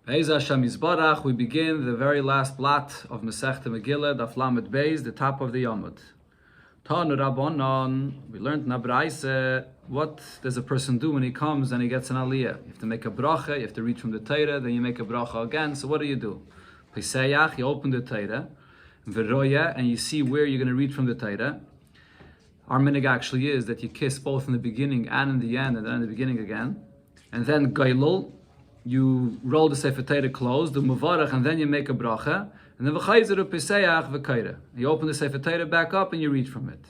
Be'ez Hashem Yisbarach, we begin the very last blot of Masechta Megillah, Daf Lamed Beis, the top of the Yomud. Tanu Rabbanon, we learned in Abraise, what does a person do when he comes and he gets an aliyah? You have to make a bracha, you have to read from the Torah, then you make a bracha again. So what do? Pesayach, you open the Torah, V'roya, and you see where you're going to read from the Torah. Our minhag actually is that you kiss both in the beginning and in the end, and then in the beginning again. And then Gailul, you roll the Sefer Torah closed, the Muvarach, and then you make a bracha, and then v'chayzeru pesayach v'kaira. You open the Sefer Torah back up and you read from it.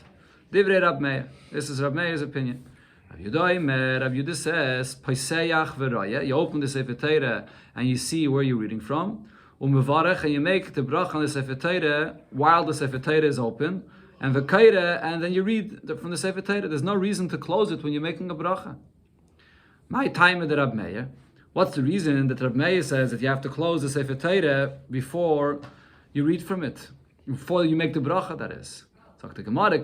Divrei Rab Meir. This is Rab Meir's opinion. Rab Yehuda says pesayach v'raya. You open the Sefer Torah and you see where you're reading from. U'muvarach, and you make the bracha on the Sefer Torah while the Sefer Torah is open, and v'kaira, and then you read from the Sefer Torah. There's no reason to close it when you're making a bracha. My time with Rab Meir. What's the reason that Rab Meir says that you have to close the Sefer Torah before you read from it, before you make the bracha, that is? So the Gemara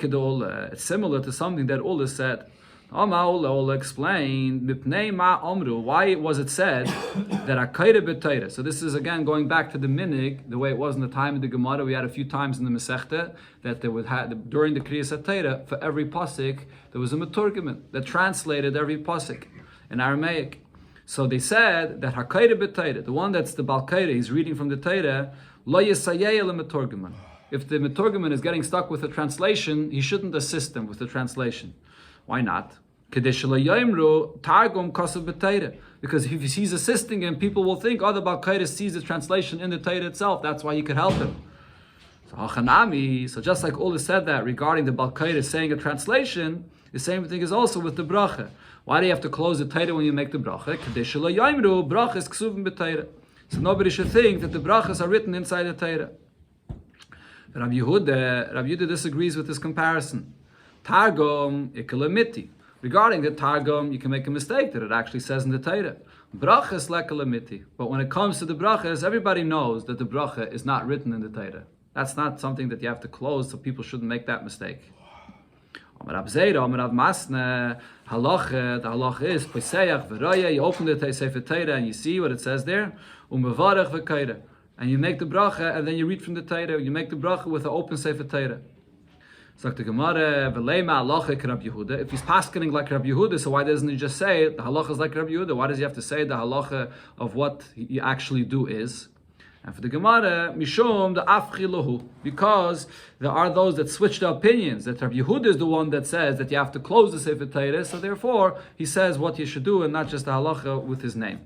it's similar to something that Ula said. Ula explained, why was it said that Akaira b'Torah? So this is again going back to the minhag, the way it was in the time of the Gemara. We had a few times in the Masechta that they would have, during the Kriyas HaTorah, for every pasuk, there was a meturgeman that translated every pasuk in Aramaic. So they said that Hakaira b'Torah, the one that's the Balkaira, he's reading from the Torah, lo yisayeh lemeturgeman. If the meturgeman is getting stuck with the translation, he shouldn't assist him with the translation. Why not? Because if he's assisting him, people will think, oh, the Balkaira sees the translation in the Torah itself. That's why he could help him. So just like Ula said that regarding the Balkaira saying a translation, the same thing is also with the bracha. Why do you have to close the Torah when you make the bracha? Bracha is ksuvim b'Torah. So nobody should think that the brachas are written inside the Torah. Rabbi Yehuda disagrees with this comparison. Targum ikalamiti. Regarding the Targum, you can make a mistake that it actually says in the Torah. Brachas lekalamiti. But when it comes to the brachas, everybody knows that the bracha is not written in the Torah. That's not something that you have to close, so people shouldn't make that mistake. Amar Abzeira, Amar Masna, halacha, the halacha is pesayach v'raya. You open the Sefer Torah and you see what it says there. U'mevarach v'kaira, and you make the bracha and then you read from the Torah. You make the bracha with the open Sefer Torah. So the Gemara, v'leima halacha Rab Yehuda. If he's paskening like Rab Yehuda, so why doesn't he just say the halacha is like Rab Yehuda? Why does he have to say the halacha of what you actually do is? And for the Gemara, Mishum the Afchilahu, because there are those that switch the opinions, that Rabbi Yehuda is the one that says that you have to close the Sefer Torah, so therefore he says what you should do and not just the halacha with his name.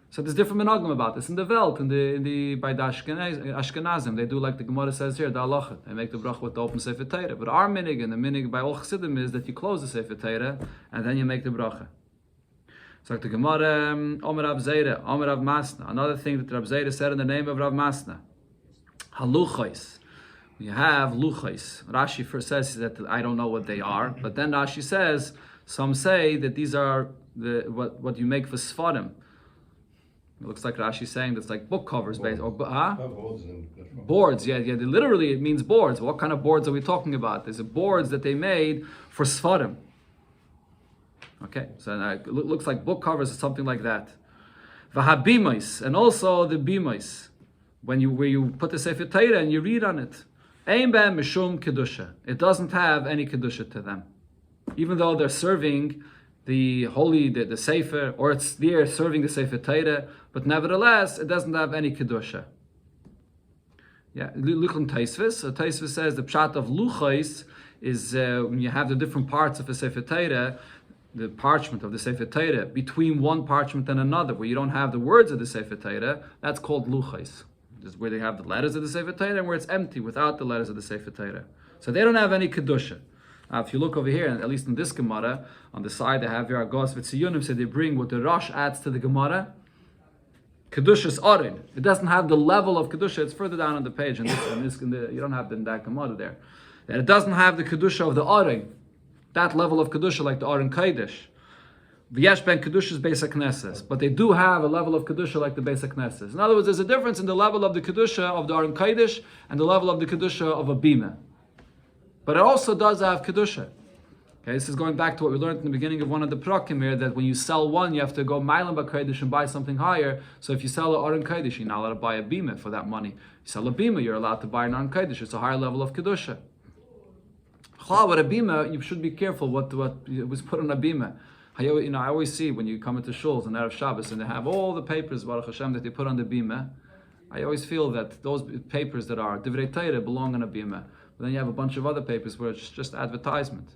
So there's different minhagim about this in the Welt, by the Ashkenazim, they do like the Gemara says here, the halacha, they make the bracha with the open Sefer Torah. But our minhag and the minhag by all Chassidim is that you close the Sefer Torah and then you make the bracha. So the Gemara, Omer Rav Zeira, Omer Rav Masna. Another thing that Rav Zeira said in the name of Rav Masna. Haluchais. We have luchais. Rashi first says that I don't know what they are, but then Rashi says, some say that these are what you make for Sfarim. It looks like Rashi saying that's like book covers, based or boards. Yeah, literally it means boards. What kind of boards are we talking about? There's boards that they made for Sfarim. Okay, so it looks like book covers or something like that. V'habimais, and also the bimais, where you put the Sefer Torah and you read on it. Ein b'hem mishum kedusha. It doesn't have any kedusha to them, even though they're serving the holy, the Sefer, or it's there serving the Sefer Torah, but nevertheless it doesn't have any kedusha. Yeah, Luchon Taisvis. So Taisvis says the pshat of luchais is when you have the different parts of a Sefer Torah, the parchment of the Sefer Torah, between one parchment and another, where you don't have the words of the Sefer Torah, that's called luchais. Just where they have the letters of the Sefer Torah and where it's empty without the letters of the Sefer Torah. So they don't have any kedusha. Now, if you look over here, at least in this Gemara, on the side they have here Agos v'tziyunim, so they bring what the Rosh adds to the Gemara, kedushas arin. It doesn't have the level of kedusha. It's further down on the page, and you don't have that Gemara there. And it doesn't have the kedusha of the arin. That level of kedusha, like the Aron Kodesh. V'yesh ben kedusha's Beis HaKnesses, but they do have a level of kedusha like the Beis HaKnesses. In other words, there's a difference in the level of the kedusha of the Aron Kodesh and the level of the kedusha of a bima. But it also does have kedusha. Okay, this is going back to what we learned in the beginning of one of the prakim here, that when you sell one, you have to go mailam b'kodesh and buy something higher. So if you sell an aron kodesh, you're not allowed to buy a bima for that money. You sell a bima, you're allowed to buy an aron kodesh. It's a higher level of kedusha. With a bima, you should be careful what was put on a bima. I always see when you come into shuls and Erev Shabbos and they have all the papers, Baruch Hashem, that they put on the bima. I always feel that those papers that are divrei Torah belong on a bima. But then you have a bunch of other papers where it's just advertisement.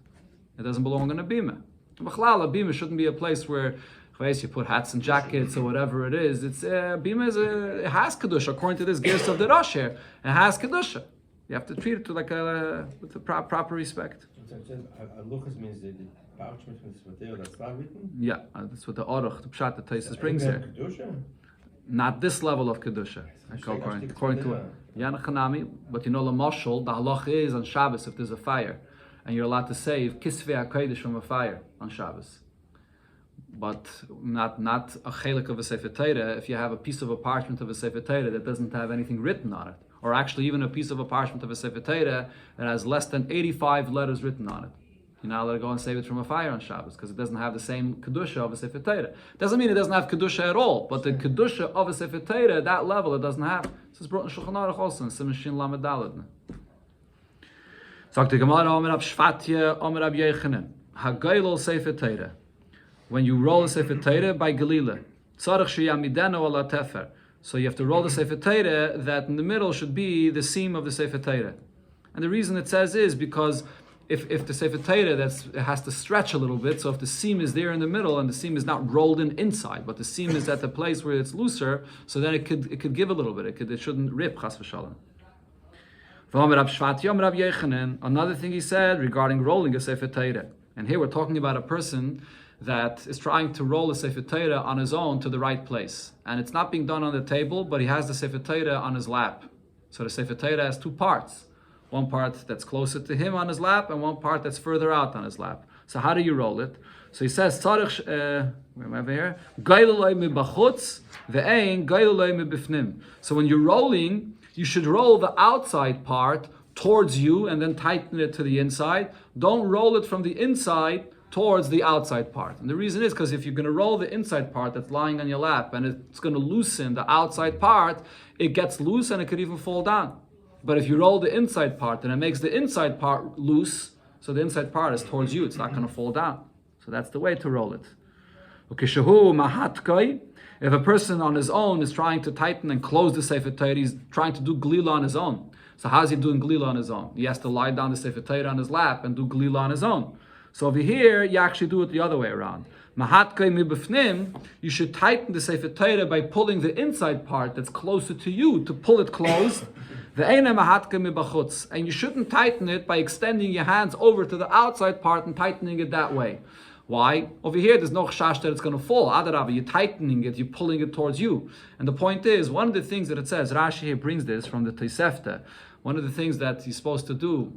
It doesn't belong on a bima. B'chlal, a bima shouldn't be a place where you put hats and jackets or whatever it is. It's bima it has kedusha according to this gears of the Rosh here. It has kedusha. You have to treat it with the proper respect. Luchas means the parchment material that's not written. Yeah, that's what the Aruch, the Pshat, the Taisus brings here. Not this level of kedusha. According to Yanachanami, but the halach is on Shabbos if there's a fire. And you're allowed to save kisvei hakodesh from a fire on Shabbos, but not a chelik of a sefer Torah. If you have a piece of a parchment of a sefer Torah that doesn't have anything written on it, or actually even a piece of a parchment of a sefer Torah that has less than 85 letters written on it, you're not allowed to go and save it from a fire on Shabbos because it doesn't have the same kedusha of a sefer Torah. Doesn't mean it doesn't have kedusha at all, but the kedusha of a sefer Torah, that level, it doesn't have. This is brought in Shulchan Aruch also in Siman Shin Lamed Daled. Sagt the Gemara, Omer Rab Shvatya, Omer Rab Yechanan, Hagailol Sefer Torah. When you roll a Sefer Torah by Galila, Tzarech Sheyamidenu ala Tefer. So you have to roll the Sefer Torah that in the middle should be the seam of the Sefer Torah. And the reason it says is because if the Sefer Torah it has to stretch a little bit, so if the seam is there in the middle and the seam is not rolled in inside, but the seam is at the place where it's looser, so then it could give a little bit. It shouldn't rip, chas v'shalom. Another thing he said regarding rolling a Sefer Torah. And here we're talking about a person that is trying to roll a Sefer Torah on his own to the right place. And it's not being done on the table, but he has the Sefer Torah on his lap. So the Sefer Torah has two parts. One part that's closer to him on his lap, and one part that's further out on his lap. So how do you roll it? So he says, where am I over here? So when you're rolling, you should roll the outside part towards you and then tighten it to the inside. Don't roll it from the inside towards the outside part. And the reason is because if you're going to roll the inside part that's lying on your lap and it's going to loosen the outside part, it gets loose and it could even fall down. But if you roll the inside part and it makes the inside part loose, so the inside part is towards you, it's not going to fall down. So that's the way to roll it. If a person on his own is trying to tighten and close the Sefer Torah, he's trying to do glila on his own. So how's he doing glila on his own? He has to lie down the Sefer Torah on his lap and do glila on his own. So over here, you actually do it the other way around. You should tighten the Sefer Torah by pulling the inside part that's closer to you to pull it closed. And you shouldn't tighten it by extending your hands over to the outside part and tightening it that way. Why? Over here, there's no chash that it's going to fall. Adarabah, you're tightening it, you're pulling it towards you. And the point is, one of the things that it says, Rashi here brings this from the Tosefta. One of the things that you're supposed to do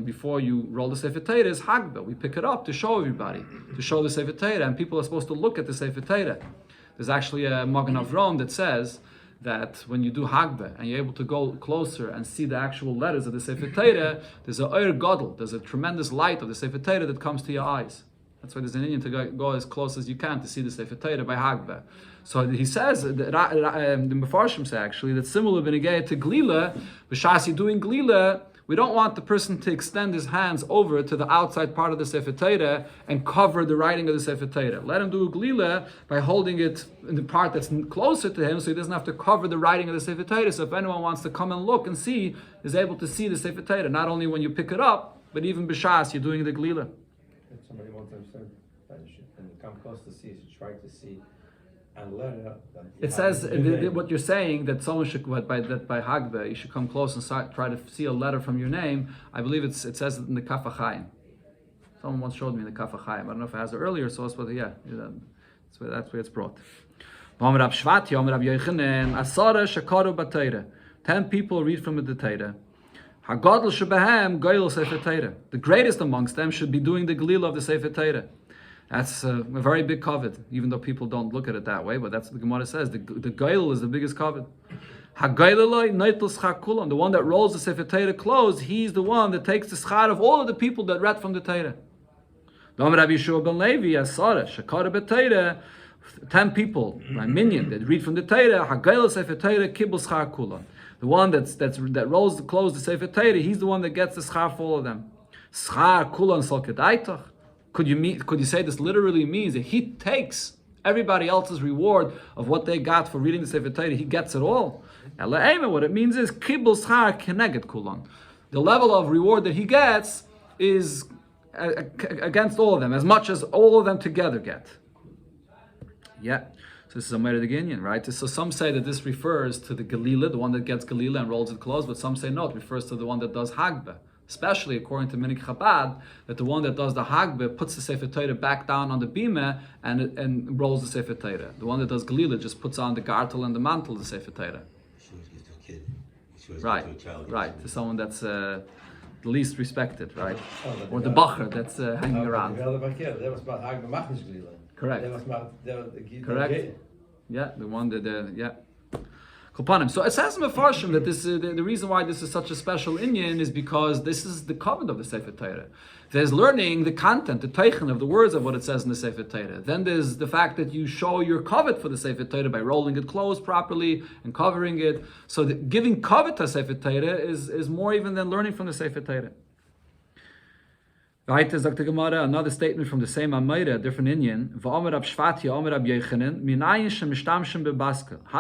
before you roll the Sefer Torah is Hagbah. We pick it up to show everybody, to show the Sefer Torah, and people are supposed to look at the Sefer Torah. There's actually a Magen Avraham that says that when you do Hagbah and you're able to go closer and see the actual letters of the Sefer Torah, there's a Oir Gadol, there's a tremendous light of the Sefer Torah that comes to your eyes. That's why there's an Indian to go as close as you can to see the Sefer Torah by Hagbah. So he says, the Mefarshim say actually, that similar benegay to Glila, b'shas you're doing Glila, we don't want the person to extend his hands over to the outside part of the Sefer Torah and cover the writing of the Sefer Torah. Let him do Glila by holding it in the part that's closer to him so he doesn't have to cover the writing of the Sefer Torah. So if anyone wants to come and look and see, is able to see the Sefer Torah, not only when you pick it up, but even b'shas you're doing the Glila. If somebody wants to understand and come close to see, to try to see, and letter. It says what you're saying that someone should by Hagbah you should come close and try to see a letter from your name. I believe it says it in the Kaf HaChaim. Someone once showed me in the Kaf HaChaim. I don't know if it has an earlier source, but yeah, that's where it's brought. 10 people read from the Torah. The greatest amongst them should be doing the Galil of the Sefer Torah. That's a very big covet, even though people don't look at it that way, but that's what the Gemara says. The Gail is the biggest covet. The one that rolls the Sefer Torah closed, he's the one that takes the schar of all of the people that read from the Torah. Rabbi Yeshua ben Levi, Asara, Shekara b'Teira, 10 people, my minion, that read from the Teira, Hagayla Sefer Teira, Kibbul Schar Kulan. The one that rolls the clothes the Sefer Teira, he's the one that gets the schar for all of them. Schar Kulan Sol Kedaitach. Could you say this literally means that he takes everybody else's reward of what they got for reading the Sefer Torah? He gets it all. What it means is Kibbul Schar Keneged Kulan. The level of reward that he gets is against all of them, as much as all of them together get. Yeah. So this is a Meir Ginyan, right? So some say that this refers to the Galila, the one that gets Galila and rolls it close, but some say no, it refers to the one that does Hagbeh. Especially according to Minik Chabad, that the one that does the Hagbeh puts the Sefer Torah back down on the bima and rolls the Sefer Torah. The one that does Galila just puts on the gartel and the mantle of the Sefer Torah. Right, to someone that's the least respected, right? Or the bacher that's hanging around. Correct. Yeah, the one that, yeah. So it says in Mefarshim that this the reason why this is such a special inyan is because this is the covenant of the Sefer Torah. There's learning the content, the teichen of the words of what it says in the Sefer Torah. Then there's the fact that you show your covet for the Sefer Torah by rolling it close properly and covering it. So giving covet to Sefer Torah is more even than learning from the Sefer Torah. Weiter sagt the Gemara, another statement from the same Amayra, a different Indian. How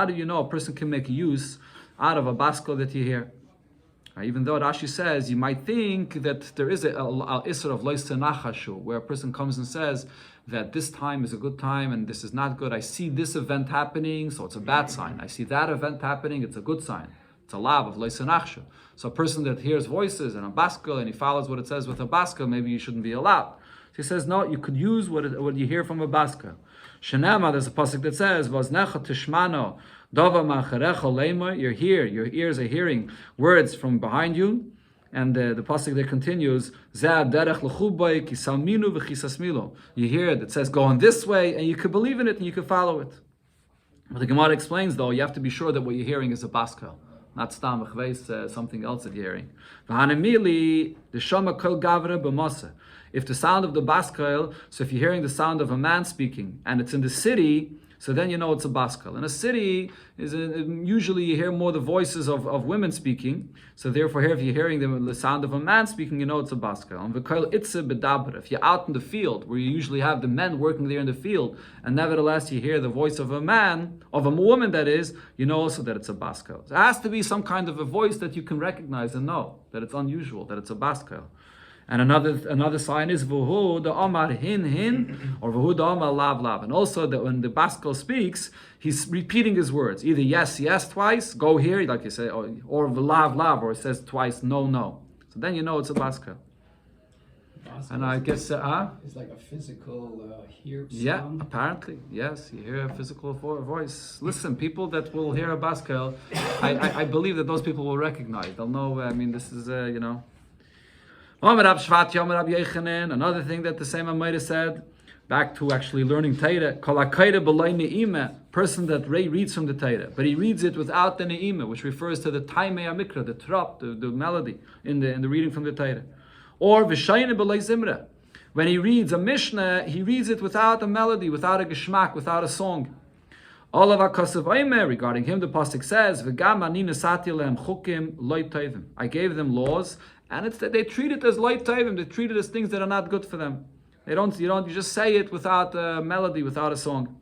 do you know a person can make use out of a baskel that you hear? Even though Rashi says, you might think that there is a isser of lois nachashu, where a person comes and says that this time is a good time and this is not good. I see this event happening, so it's a bad sign. I see that event happening, it's a good sign. It's a lab of lois nachashu. So a person that hears voices and a baskel and he follows what it says with a baskel, maybe you shouldn't be allowed. So he says, no, you could use what you hear from a baskel. Shenema, there's a pasuk that says, Vaznecha tishmano, dava macharecha leima, you're here, your ears are hearing words from behind you. And the pasuk that continues, you hear it, it says, go on this way, and you could believe in it and you could follow it. But the Gemara explains, though, you have to be sure that what you're hearing is a baskel. Not stam something else that you're hearing. If the sound of the baskel, so if you're hearing the sound of a man speaking and it's in the city, so then you know it's a baskel. In a city, usually you hear more the voices of women speaking. So therefore here, if you're hearing the sound of a man speaking, you know it's a baskel. If you're out in the field, where you usually have the men working there in the field, and nevertheless you hear the voice of a man, of a woman that is, you know also that it's a baskel. There has to be some kind of a voice that you can recognize and know that it's unusual, that it's a baskel. And another sign is Vuhu the Omar hin or Vuhu the Omar lav lav. And also that when the baskel speaks, he's repeating his words. Either yes twice, go here, like you say, or lav lav, or it says twice no. So then you know it's a baskel. And I guess it's like a physical hear sound. Yeah, apparently, yes, you hear a physical voice. Listen, people that will hear a baskel, I believe that those people will recognize. They'll know. I mean, this is Another thing that the same Amayra said, back to actually learning Torah, person that reads from the Torah, but he reads it without the ne'ima, which refers to the taimei amikra, the trop, the melody in the reading from the Torah. Or v'shayne b'lei zimra, when he reads a Mishnah, he reads it without a melody, without a geschmack, without a song. All of our regarding him, the pasuk says, "V'gam ani nesati lehem chukim lo tovim." I gave them laws, and it's that they treat it as lo tovim. They treat it as things that are not good for them. You just say it without a melody, without a song.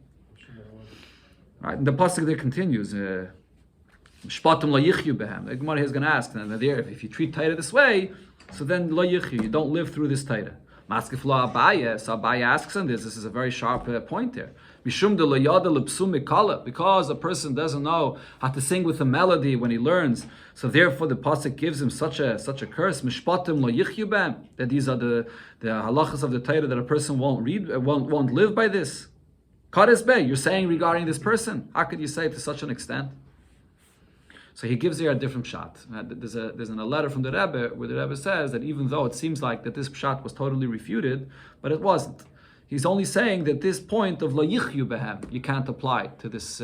Right, and the pasuk there continues. Shpatim lo yichyu behem. The Gemara is going to ask, and there, if you treat Torah this way, so then lo yichyu, you don't live through this Torah. Maskef lo Abaye, so Abaye asks on this. This is a very sharp point there. Mishum de lo yada lepsum mikala, because a person doesn't know how to sing with a melody when he learns. So therefore, the pasuk gives him such a curse. Mishpatim lo yichyu b'hem, that these are the halachas of the Torah that a person won't live by this. Kares be, you're saying regarding this person. How could you say it to such an extent? So he gives here a different shot. There's a letter from the Rebbe where the Rebbe says that even though it seems like that this shot was totally refuted, but it wasn't. He's only saying that this point of lo yichyu behem, you can't apply to this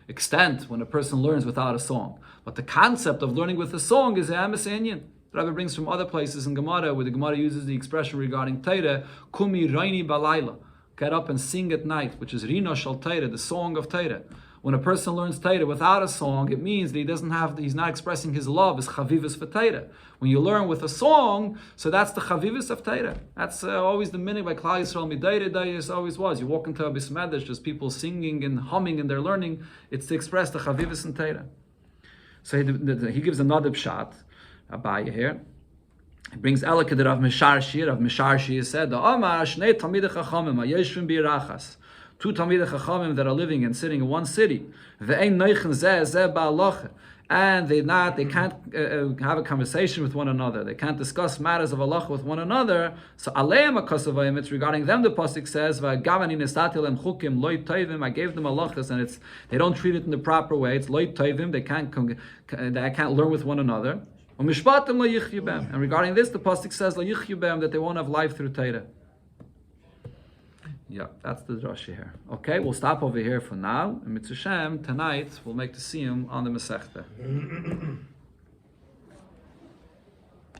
extent when a person learns without a song. But the concept of learning with a song is a emes inyan. The Rebbe brings from other places in Gemara where the Gemara uses the expression regarding Torah, Kumi Raini Balayla, get up and sing at night, which is Rino Shal Torah, the song of Torah. When a person learns Torah without a song, it means that he's not expressing his love, his chavivus for Torah. When you learn with a song, so that's the chavivus of Torah. That's always the meaning by Klal Yisrael Midayre Dayis always was. You walk into a bismedrash, just people singing and humming and they're learning. It's to express the chavivus in Torah. So he gives another pshat, Abaya here. He brings Elakad Rav Misharshi. Rav Misharshi said, "The Amar Shnei Talmidei Chachamim Hayeshvim B'Yirachas." Two Talmidei Chachamim that are living and sitting in one city. Ve'ein noichen zeh zeh ba'alacha. And they can't have a conversation with one another. They can't discuss matters of Allah with one another. So aleim akasavayim, it's regarding them. The pasuk says, "Va'gavani nesati lem chukim loy tovim." I gave them halachas, and they don't treat it in the proper way. It's loy tovim. They can't learn with one another. And regarding this, the pasuk says lo yichyu b'hem, that they won't have life through Torah. Yeah, that's the drasha here. Okay, we'll stop over here for now. And Mitzvah Shem, tonight we'll make the Siyum on the Masechta.